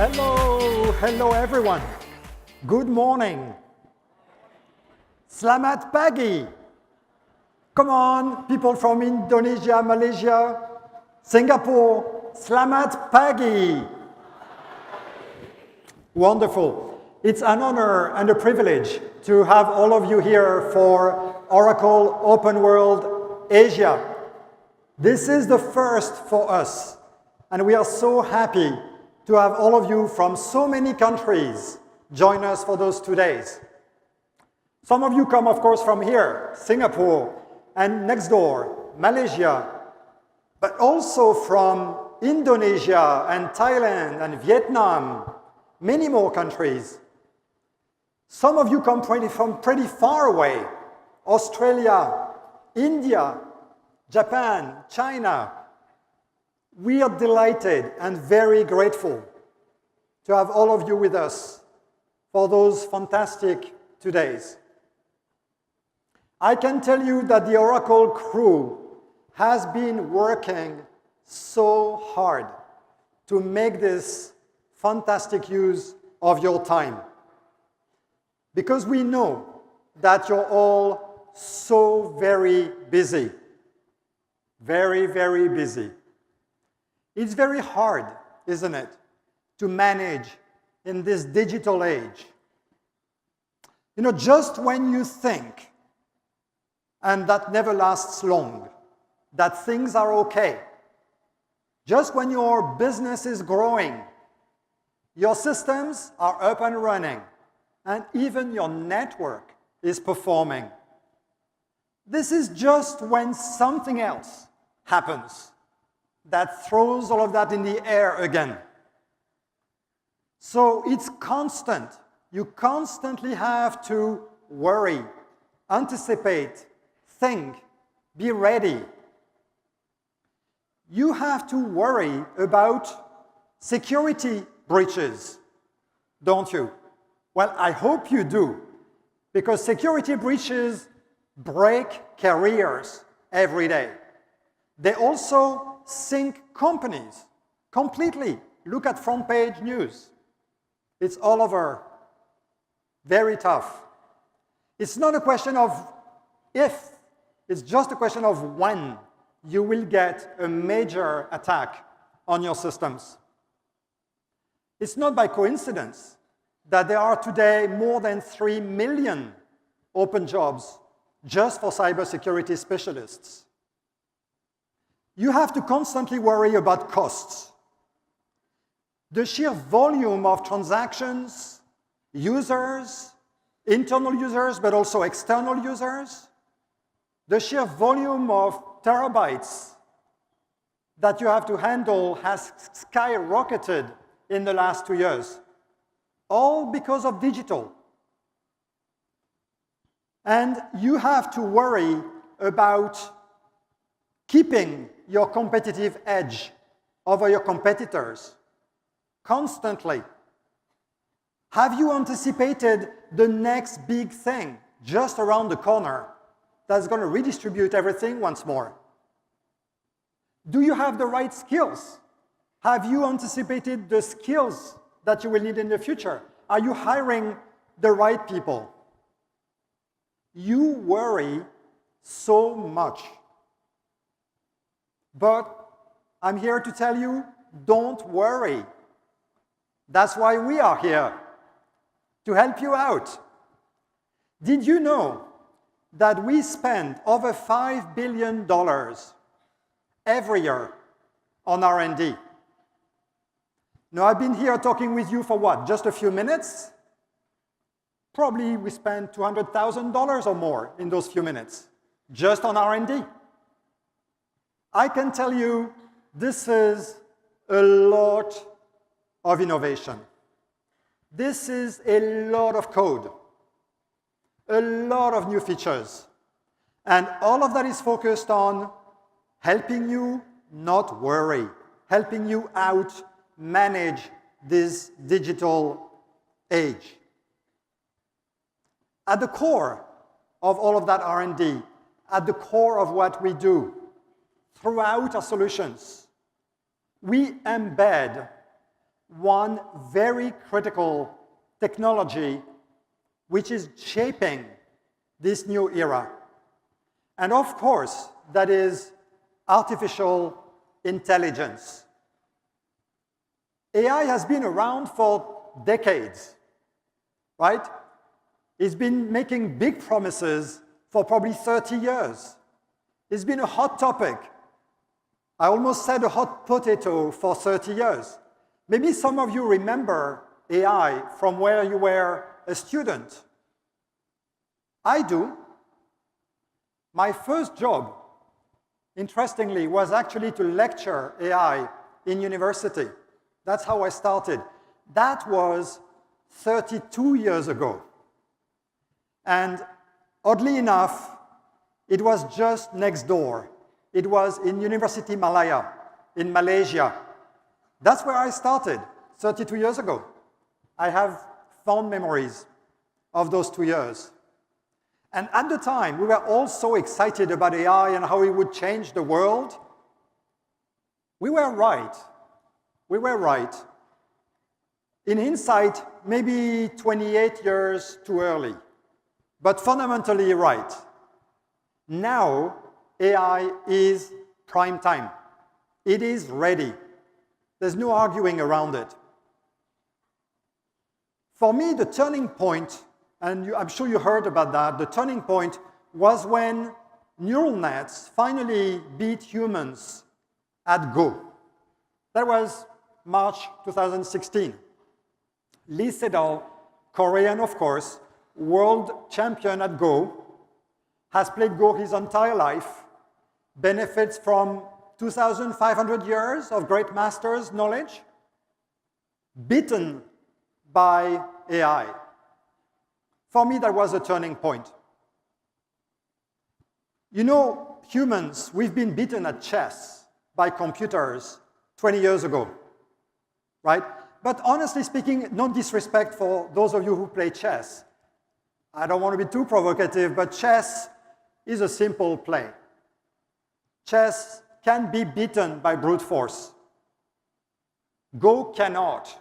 Hello everyone. Good morning. Selamat pagi. Come on, people from Indonesia, Malaysia, Singapore. Selamat pagi. Wonderful. It's an honor and a privilege to have all of you here for Oracle OpenWorld Asia. This is the first for us, and we are so happy to have all of you from so many countries join us for those 2 days. Some of you come, of course, from here, Singapore, and next door, Malaysia, but also from Indonesia and Thailand and Vietnam, many more countries. Some of you come from pretty far away, Australia, India, Japan, China. We are delighted and very grateful to have all of you with us for those fantastic 2 days. I can tell you that the Oracle crew has been working so hard to make this fantastic use of your time, because we know that you're all so very busy, very, very busy. It's very hard, isn't it, to manage in this digital age. You know, just when you think, and that never lasts long, that things are okay, just when your business is growing, your systems are up and running, and even your network is performing, this is just when something else happens that throws all of that in the air again. So it's constant. You constantly have to worry, anticipate, think, be ready. You have to worry about security breaches, don't you? Well, I hope you do, because security breaches break careers every day. They also sink companies completely. Look at front page news. It's all over. Very tough. It's not a question of if, it's just a question of when you will get a major attack on your systems. It's not by coincidence that there are today more than 3 million open jobs just for cybersecurity specialists. You have to constantly worry about costs. The sheer volume of transactions, users, internal users, but also external users, the sheer volume of terabytes that you have to handle has skyrocketed in the last 2 years, all because of digital. And you have to worry about keeping your competitive edge over your competitors constantly. Have you anticipated the next big thing just around the corner that's going to redistribute everything once more? Do you have the right skills? Have you anticipated the skills that you will need in the future? Are you hiring the right people? You worry so much. But I'm here to tell you, don't worry. That's why we are here, to help you out. Did you know that we spend over $5 billion every year on R&D? Now, I've been here talking with you for what, just a few minutes? Probably we spend $200,000 or more in those few minutes, just on R&D. I can tell you this is a lot of innovation. This is a lot of code, a lot of new features. And all of that is focused on helping you not worry, helping you out manage this digital age. At the core of all of that R&D, at the core of what we do, throughout our solutions, we embed one very critical technology which is shaping this new era. And of course, that is artificial intelligence. AI has been around for decades, right? It's been making big promises for probably 30 years. It's been a hot topic. I almost said a hot potato for 30 years. Maybe some of you remember AI from where you were a student. I do. My first job, interestingly, was actually to lecture AI in university. That's how I started. That was 32 years ago. And oddly enough, it was just next door. It was in University Malaya, in Malaysia. That's where I started 32 years ago. I have fond memories of those 2 years. And at the time, we were all so excited about AI and how it would change the world. We were right. We were right. In hindsight, maybe 28 years too early, but fundamentally right. Now, AI is prime time. It is ready. There's no arguing around it. For me, the turning point, and I'm sure you heard about that, the turning point was when neural nets finally beat humans at Go. That was March 2016. Lee Sedol, Korean of course, world champion at Go, has played Go his entire life, benefits from 2,500 years of great masters' knowledge, beaten by AI. For me, that was a turning point. You know, humans, we've been beaten at chess by computers 20 years ago, right? But honestly speaking, no disrespect for those of you who play chess. I don't want to be too provocative, but chess is a simple play. Chess can be beaten by brute force. Go cannot.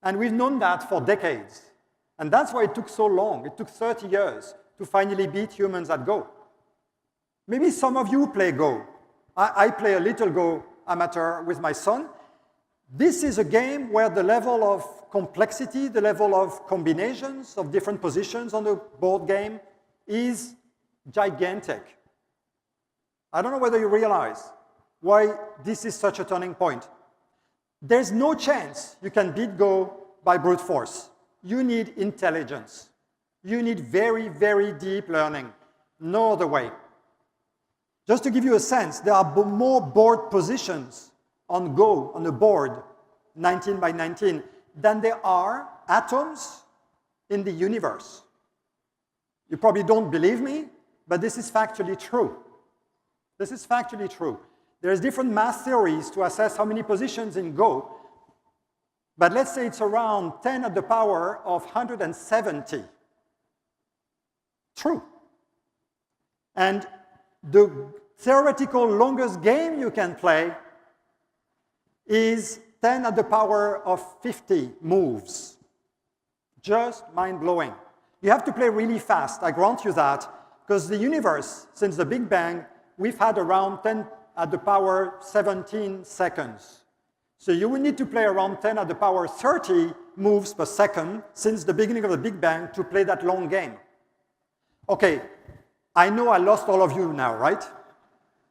And we've known that for decades. And that's why it took so long. It took 30 years to finally beat humans at Go. Maybe some of you play Go. I play a little Go amateur with my son. This is a game where the level of complexity, the level of combinations of different positions on the board game is gigantic. I don't know whether you realize why this is such a turning point. There's no chance you can beat Go by brute force. You need intelligence. You need very, very deep learning. No other way. Just to give you a sense, there are more board positions on Go, on the board, 19 by 19, than there are atoms in the universe. You probably don't believe me, but this is factually true. This is factually true. There's different math theories to assess how many positions in Go, but let's say it's around 10 to the power of 170. True. And the theoretical longest game you can play is 10 to the power of 50 moves. Just mind-blowing. You have to play really fast, I grant you that, because the universe, since the Big Bang, we've had around 10 to the power 17 seconds. So you will need to play around 10 to the power 30 moves per second since the beginning of the Big Bang to play that long game. Okay, I know I lost all of you now, right?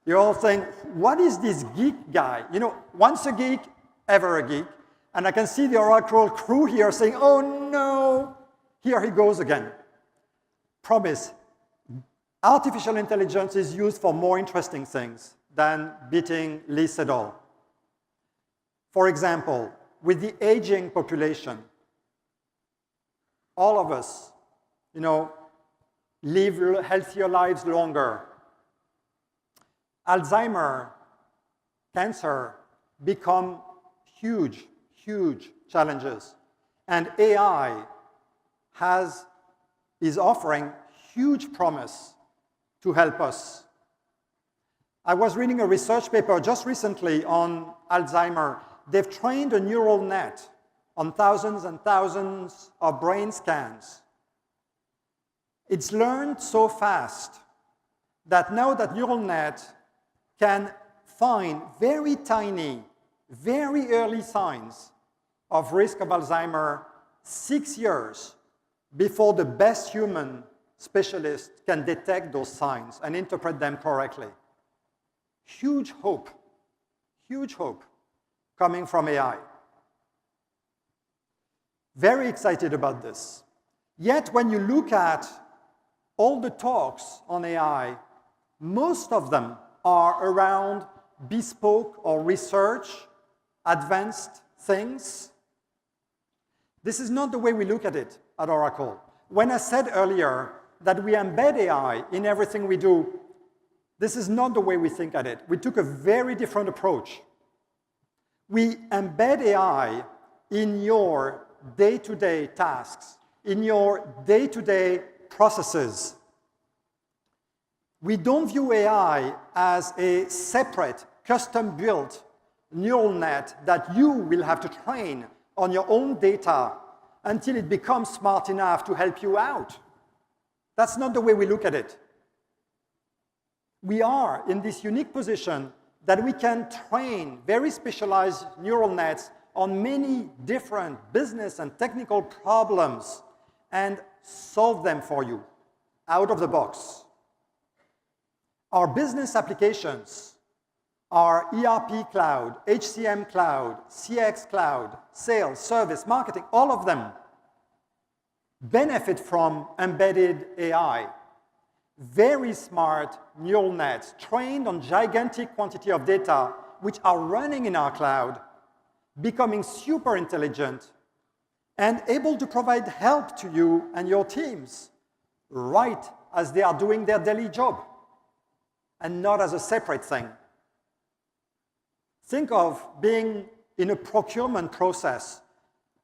You're all saying, what is this geek guy? You know, once a geek, ever a geek. And I can see the Oracle crew here saying, oh no, here he goes again. Promise, artificial intelligence is used for more interesting things than beating Lee Sedol. For example, with the aging population, all of us, you know, live healthier lives longer. Alzheimer, cancer become huge, huge challenges. And AI is offering huge promise to help us. I was reading a research paper just recently on Alzheimer. they've trained a neural net on thousands and thousands of brain scans. It's learned so fast that now that neural net can find very tiny, very early signs of risk of Alzheimer's 6 years before the best human specialist can detect those signs and interpret them correctly. Huge hope coming from AI. Very excited about this. Yet when you look at all the talks on AI, most of them are around bespoke or research, advanced things. This is not the way we look at it at Oracle. When I said earlier that we embed AI in everything we do, this is not the way we think at it. We took a very different approach. We embed AI in your day-to-day tasks, in your day-to-day processes. We don't view AI as a separate, custom-built neural net that you will have to train on your own data until it becomes smart enough to help you out. That's not the way we look at it. We are in this unique position that we can train very specialized neural nets on many different business and technical problems and solve them for you out of the box. Our business applications, our ERP cloud, HCM cloud, CX cloud, sales, service, marketing, all of them benefit from embedded AI. Very smart neural nets trained on gigantic quantity of data which are running in our cloud, becoming super intelligent and able to provide help to you and your teams right as they are doing their daily job and not as a separate thing. Think of being in a procurement process.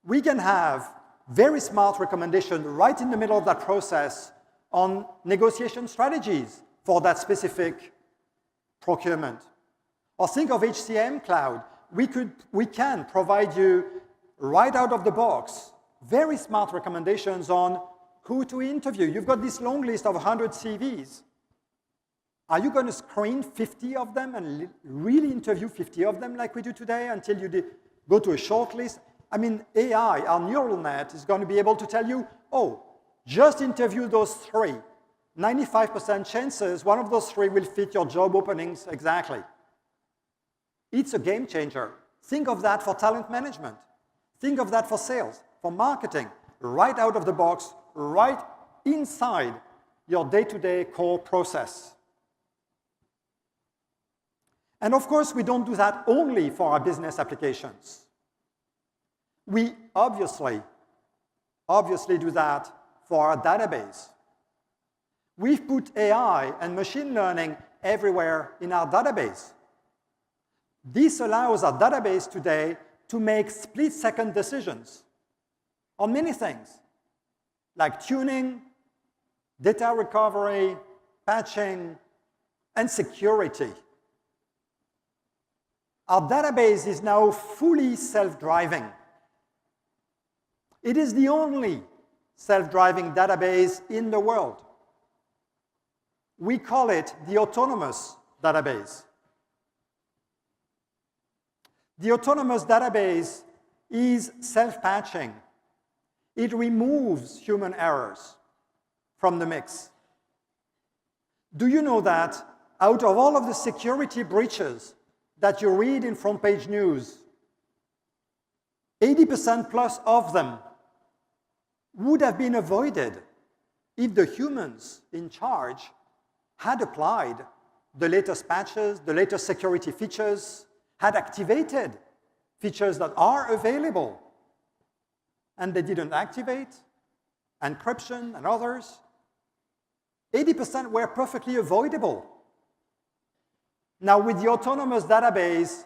We can have very smart recommendations right in the middle of that process on negotiation strategies for that specific procurement. Or think of HCM cloud. We can provide you right out of the box very smart recommendations on who to interview. You've got this long list of 100 CVs. Are you going to screen 50 of them and really interview 50 of them like we do today until you go to a short list? I mean, AI, our neural net, is going to be able to tell you, oh, just interview those 3. 95% chances one of those 3 will fit your job openings exactly. It's a game changer. Think of that for talent management. Think of that for sales, for marketing, right out of the box, right inside your day-to-day core process. And of course, we don't do that only for our business applications. We obviously do that for our database. We've put AI and machine learning everywhere in our database. This allows our database today to make split-second decisions on many things, like tuning, data recovery, patching, and security. Our database is now fully self-driving. It is the only self-driving database in the world. We call it the autonomous database. The autonomous database is self-patching. It removes human errors from the mix. Do you know that out of all of the security breaches that you read in front page news, 80% plus of them would have been avoided if the humans in charge had applied the latest patches, the latest security features, had activated features that are available, and they didn't activate, encryption and others. 80% were perfectly avoidable. Now, with the autonomous database,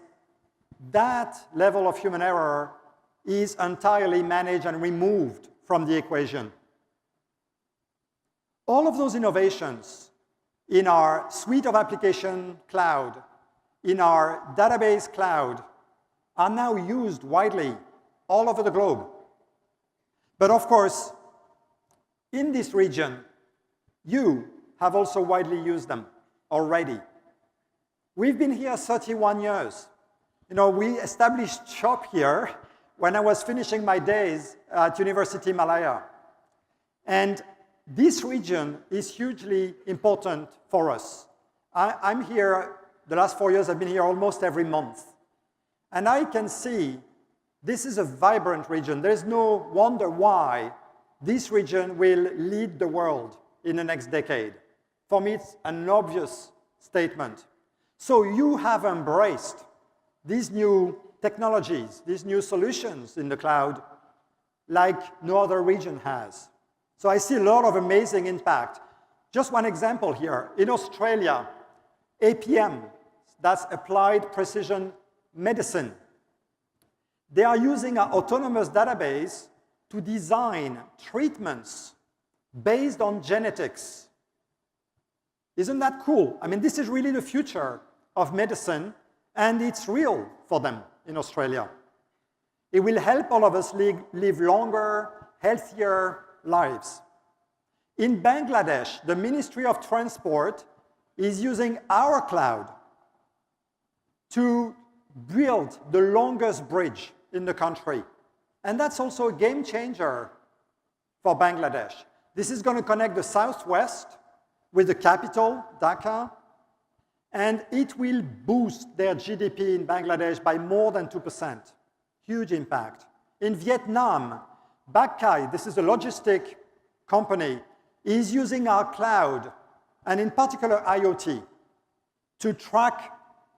that level of human error is entirely managed and removed from the equation. All of those innovations in our suite of application cloud, in our database cloud, are now used widely all over the globe. But of course, in this region, you have also widely used them already. We've been here 31 years. You know, we established shop here when I was finishing my days at University Malaya. And this region is hugely important for us. I'm here, the last 4 years, I've been here almost every month. And I can see this is a vibrant region. There's no wonder why this region will lead the world in the next decade. For me, it's an obvious statement. So you have embraced these new technologies, these new solutions in the cloud, like no other region has. So I see a lot of amazing impact. Just one example here. In Australia, APM, that's Applied Precision Medicine, they are using our autonomous database to design treatments based on genetics. Isn't that cool? I mean, this is really the future of medicine, and it's real for them in Australia. It will help all of us live longer, healthier lives. In Bangladesh, the Ministry of Transport is using our cloud to build the longest bridge in the country. And that's also a game changer for Bangladesh. This is going to connect the southwest with the capital, Dhaka, and it will boost their GDP in Bangladesh by more than 2%. Huge impact. In Vietnam, Bakai, this is a logistic company, is using our cloud, and in particular IoT, to track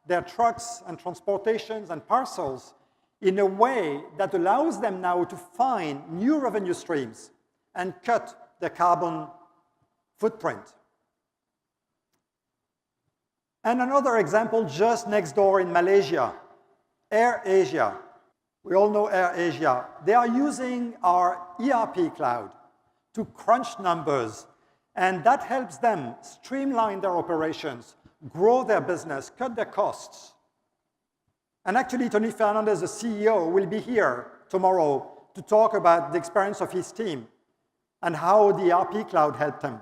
their trucks and transportations and parcels in a way that allows them now to find new revenue streams and cut their carbon footprint. And another example just next door in Malaysia, AirAsia. We all know AirAsia. They are using our ERP cloud to crunch numbers, and that helps them streamline their operations, grow their business, cut their costs. And actually, Tony Fernandez, the CEO, will be here tomorrow to talk about the experience of his team and how the ERP cloud helped him.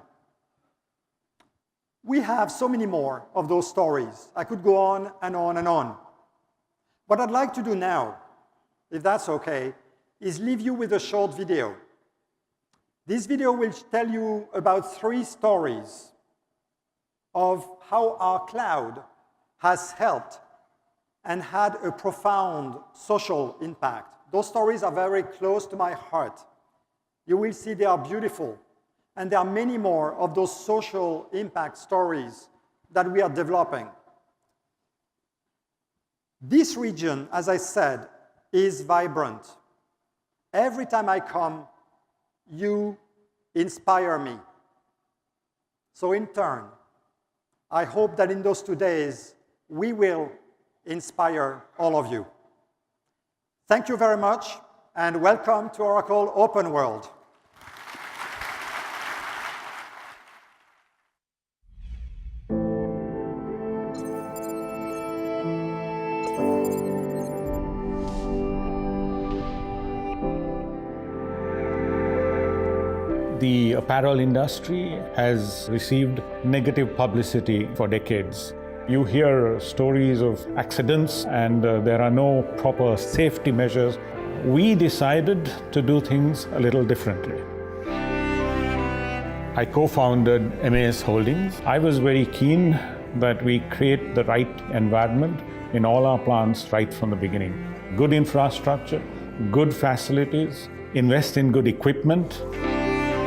We have so many more of those stories. I could go on and on and on. What I'd like to do now, if that's okay, is leave you with a short video. This video will tell you about 3 stories of how our cloud has helped and had a profound social impact. Those stories are very close to my heart. You will see they are beautiful. And there are many more of those social impact stories that we are developing. This region, as I said, is vibrant. Every time I come, you inspire me. So in turn, I hope that in those 2 days, we will inspire all of you. Thank you very much, and welcome to Oracle OpenWorld. The apparel industry has received negative publicity for decades. You hear stories of accidents and there are no proper safety measures. We decided to do things a little differently. I co-founded MAS Holdings. I was very keen that we create the right environment in all our plants right from the beginning. Good infrastructure, good facilities, invest in good equipment.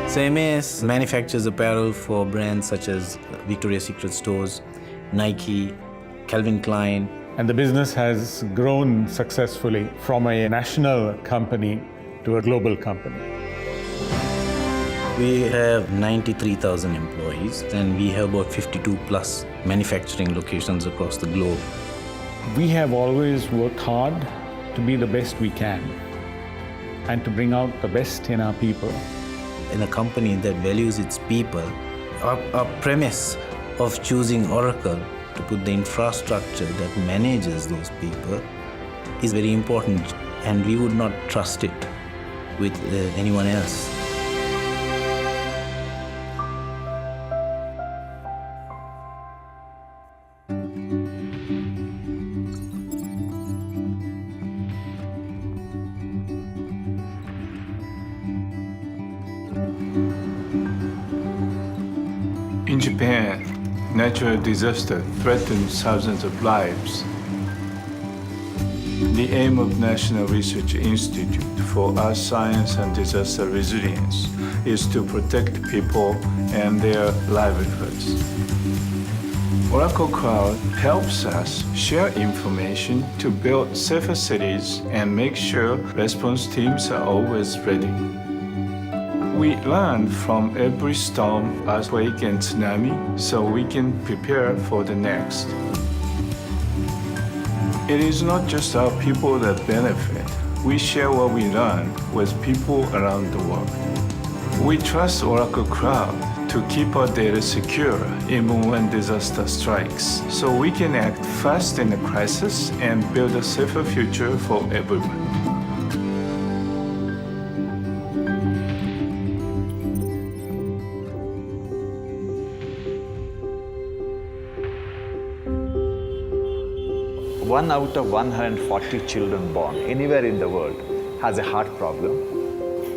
So MAS manufactures apparel for brands such as Victoria's Secret stores, Nike, Calvin Klein. And the business has grown successfully from a national company to a global company. We have 93,000 employees and we have about 52 plus manufacturing locations across the globe. We have always worked hard to be the best we can and to bring out the best in our people. In a company that values its people, our premise of choosing Oracle to put the infrastructure that manages those people is very important, and we would not trust it with anyone else. In Japan, natural disaster threatens thousands of lives. The aim of National Research Institute for Earth Science and Disaster Resilience is to protect people and their livelihoods. Oracle Cloud helps us share information to build safer cities and make sure response teams are always ready. We learn from every storm, earthquake, and tsunami so we can prepare for the next. It is not just our people that benefit. We share what we learn with people around the world. We trust Oracle Cloud to keep our data secure even when disaster strikes, so we can act fast in a crisis and build a safer future for everyone. One out of 140 children born anywhere in the world has a heart problem.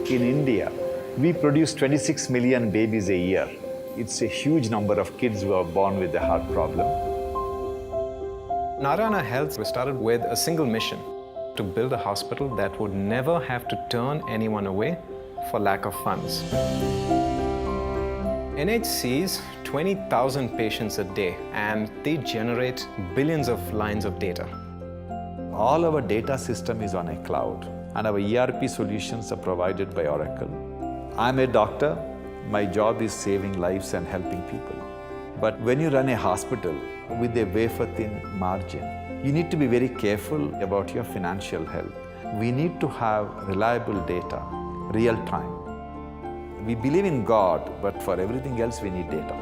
In India, we produce 26 million babies a year. It's a huge number of kids who are born with a heart problem. Narayana Health was started with a single mission: to build a hospital that would never have to turn anyone away for lack of funds. NH sees 20,000 patients a day, and they generate billions of lines of data. All our data system is on a cloud, and our ERP solutions are provided by Oracle. I'm a doctor. My job is saving lives and helping people. But when you run a hospital with a wafer-thin margin, you need to be very careful about your financial health. We need to have reliable data, real time. We believe in God, but for everything else we need data.